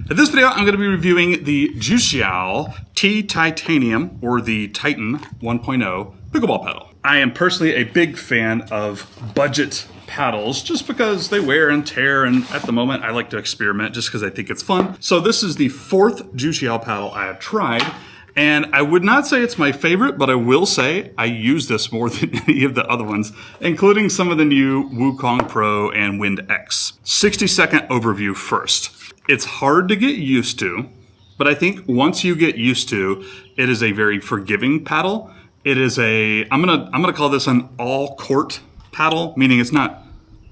In this video, I'm going to be reviewing the Juciao Titanium, or the Titan 1.0 pickleball paddle. I am personally a big fan of budget paddles just because they wear and tear, and at the moment I like to experiment just because I think it's fun. So this is the fourth Juciao paddle I have tried, and I would not say it's my favorite, but I will say I use this more than any of the other ones, including some of the new Wukong Pro and Wind X. 60-second overview first. It's hard to get used to, but I think once you get used to, it is a very forgiving paddle. It is I'm gonna call this an all-court paddle, meaning it's not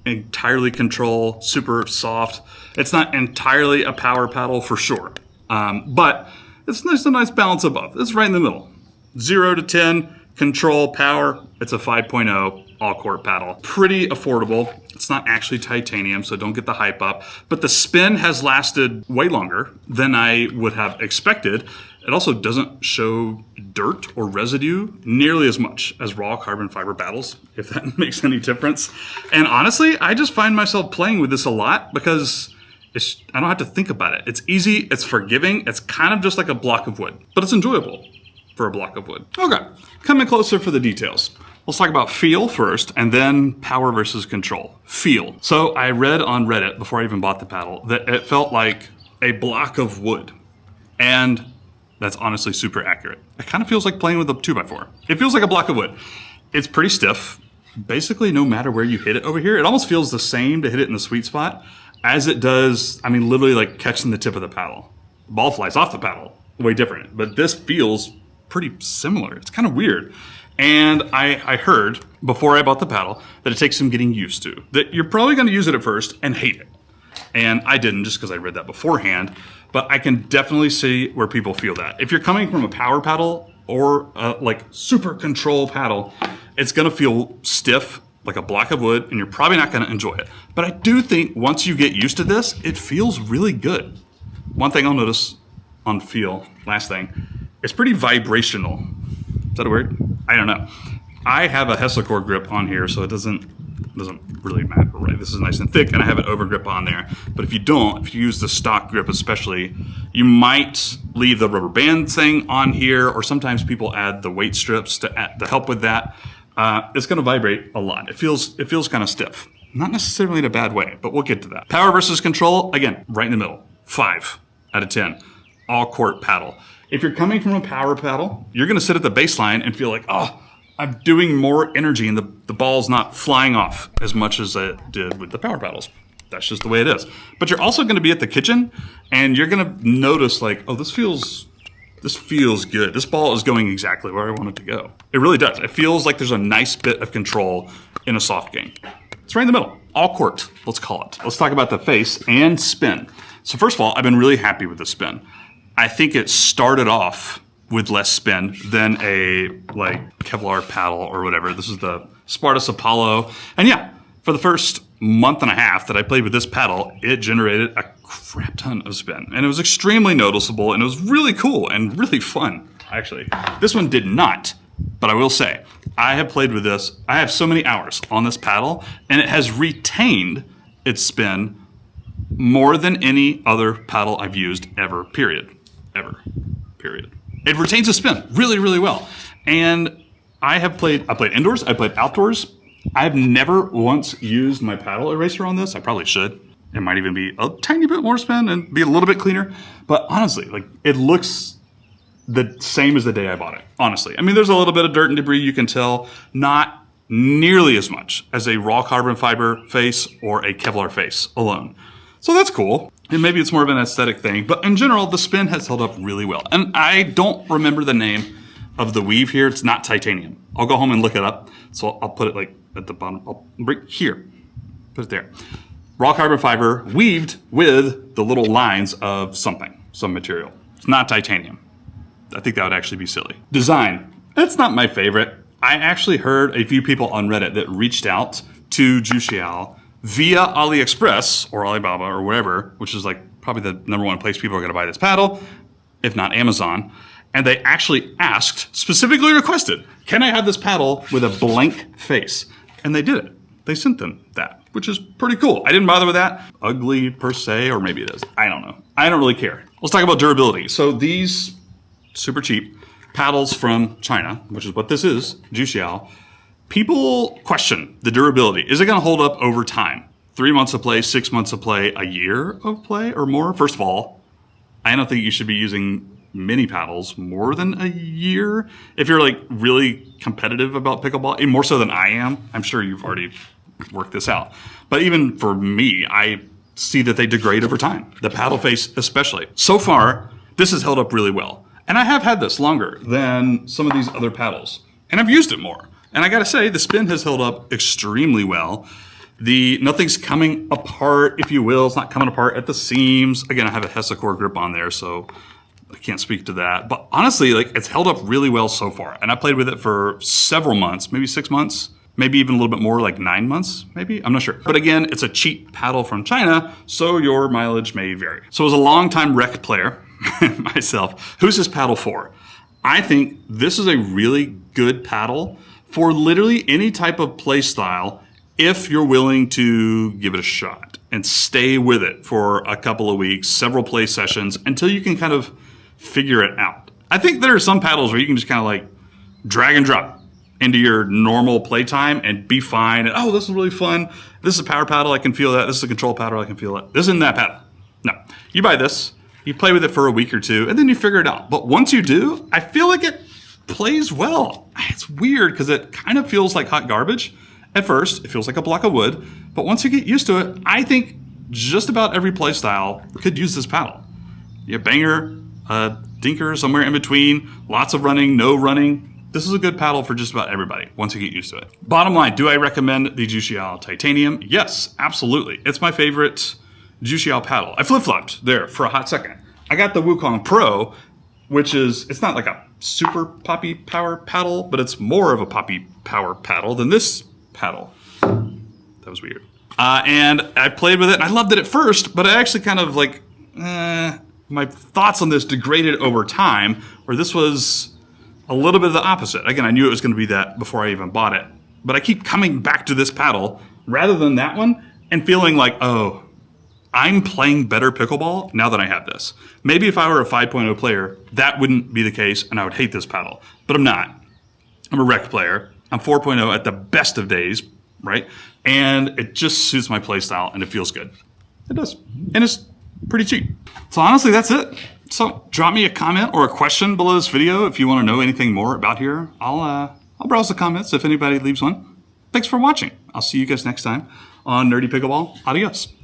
entirely control, super soft. It's not entirely a power paddle for sure, but it's a nice balance above. It's right in the middle. 0 to 10, control, power. It's a 5.0 all-court paddle. Pretty affordable. It's not actually titanium, so don't get the hype up. But the spin has lasted way longer than I would have expected. It also doesn't show dirt or residue nearly as much as raw carbon fiber paddles, if that makes any difference. And honestly, I just find myself playing with this a lot because I don't have to think about it. It's easy, it's forgiving, it's kind of just like a block of wood, but it's enjoyable for a block of wood. Okay, coming closer for the details. Let's talk about feel first, and then power versus control. Feel. So I read on Reddit, before I even bought the paddle, that it felt like a block of wood. And that's honestly super accurate. It kind of feels like playing with a 2x4. It feels like a block of wood. It's pretty stiff. Basically, no matter where you hit it over here, it almost feels the same to hit it in the sweet spot as it does, I mean, literally like catching the tip of the paddle. The ball flies off the paddle. Way different. But this feels pretty similar. It's kind of weird. And I heard, before I bought the paddle, that it takes some getting used to. That you're probably going to use it at first and hate it. And I didn't, just because I read that beforehand. But I can definitely see where people feel that. If you're coming from a power paddle or like super control paddle, it's going to feel stiff, like a block of wood, and you're probably not going to enjoy it. But I do think once you get used to this, it feels really good. One thing I'll notice on feel, last thing, it's pretty vibrational. Is that a word? I don't know. I have a Hesselcore grip on here, so it doesn't really matter, right? This is nice and thick, and I have an over grip on there. But if you use the stock grip especially, you might leave the rubber band thing on here, or sometimes people add the weight strips to help with that. It's going to vibrate a lot. It feels kind of stiff. Not necessarily in a bad way, but we'll get to that. Power versus control, again, right in the middle. 5 out of 10. All court paddle. If you're coming from a power paddle, you're going to sit at the baseline and feel like, oh, I'm doing more energy and the ball's not flying off as much as it did with the power paddles. That's just the way it is. But you're also going to be at the kitchen and you're going to notice like, oh, this feels good. This ball is going exactly where I want it to go. It really does. It feels like there's a nice bit of control in a soft game. It's right in the middle. All court, let's call it. Let's talk about the face and spin. So first of all, I've been really happy with the spin. I think it started off with less spin than a like Kevlar paddle or whatever. This is the Spartus Apollo. And yeah, for the first month and a half that I played with this paddle, it generated a crap ton of spin. And it was extremely noticeable, and it was really cool and really fun, actually. This one did not, but I will say, I have played with this. I have so many hours on this paddle, and it has retained its spin more than any other paddle I've used ever, period. Ever, period. It retains a spin really, really well. And I played indoors, I played outdoors. I've never once used my paddle eraser on this. I probably should. It might even be a tiny bit more spin and be a little bit cleaner. But honestly, like it looks the same as the day I bought it, honestly. I mean, there's a little bit of dirt and debris, you can tell, not nearly as much as a raw carbon fiber face or a Kevlar face alone. So that's cool. And maybe it's more of an aesthetic thing, but in general, the spin has held up really well. And I don't remember the name of the weave here. It's not titanium. I'll go home and look it up. So I'll put it like at the bottom. I'll bring here, put it there. Raw carbon fiber weaved with the little lines of some material. It's not titanium. I think that would actually be silly. Design. It's not my favorite. I actually heard a few people on Reddit that reached out to Juciao via AliExpress or Alibaba or wherever, which is like probably the #1 place people are going to buy this paddle, if not Amazon. And they actually asked, specifically requested, can I have this paddle with a blank face? And they did it. They sent them that, which is pretty cool. I didn't bother with that. Ugly per se, or maybe it is. I don't know. I don't really care. Let's talk about durability. So these super cheap paddles from China, which is what this is, Juciao, people question the durability. Is it going to hold up over time? 3 months of play, 6 months of play, a year of play or more? First of all, I don't think you should be using mini paddles more than a year. If you're like really competitive about pickleball, and more so than I am, I'm sure you've already worked this out. But even for me, I see that they degrade over time. The paddle face especially. So far, this has held up really well. And I have had this longer than some of these other paddles. And I've used it more. And I gotta say, the spin has held up extremely well. Nothing's coming apart, if you will. It's not coming apart at the seams. Again, I have a Hesicor grip on there, so I can't speak to that. But honestly, like, it's held up really well so far. And I played with it for several months, maybe 6 months, maybe even a little bit more, like 9 months, maybe. I'm not sure. But again, it's a cheap paddle from China, so your mileage may vary. So as a longtime rec player, myself, who's this paddle for? I think this is a really good paddle for literally any type of play style if you're willing to give it a shot and stay with it for a couple of weeks, several play sessions, until you can kind of figure it out. I think there are some paddles where you can just kind of like drag and drop into your normal playtime and be fine. And, oh, this is really fun. This is a power paddle. I can feel that. This is a control paddle. I can feel it. This isn't that paddle. No. You buy this, you play with it for a week or two, and then you figure it out. But once you do, I feel like it plays well. It's weird because it kind of feels like hot garbage. At first, it feels like a block of wood. But once you get used to it, I think just about every play style could use this paddle. You banger, dinker, somewhere in between, lots of running, no running. This is a good paddle for just about everybody once you get used to it. Bottom line, do I recommend the Juciao Titanium? Yes, absolutely. It's my favorite Juciao paddle. I flip-flopped there for a hot second. I got the Wukong Pro, which is, it's not like a super poppy power paddle, but it's more of a poppy power paddle than this paddle. That was weird. And I played with it, and I loved it at first, but I actually kind of like, my thoughts on this degraded over time, where this was a little bit of the opposite. Again, I knew it was going to be that before I even bought it. But I keep coming back to this paddle rather than that one and feeling like, oh, I'm playing better pickleball now that I have this. Maybe if I were a 5.0 player, that wouldn't be the case and I would hate this paddle. But I'm not. I'm a rec player. I'm 4.0 at the best of days, right? And it just suits my play style and it feels good. It does. And it's pretty cheap. So honestly, that's it. So drop me a comment or a question below this video if you want to know anything more about here. I'll browse the comments if anybody leaves one. Thanks for watching. I'll see you guys next time on Nerdy Pickleball. Adios.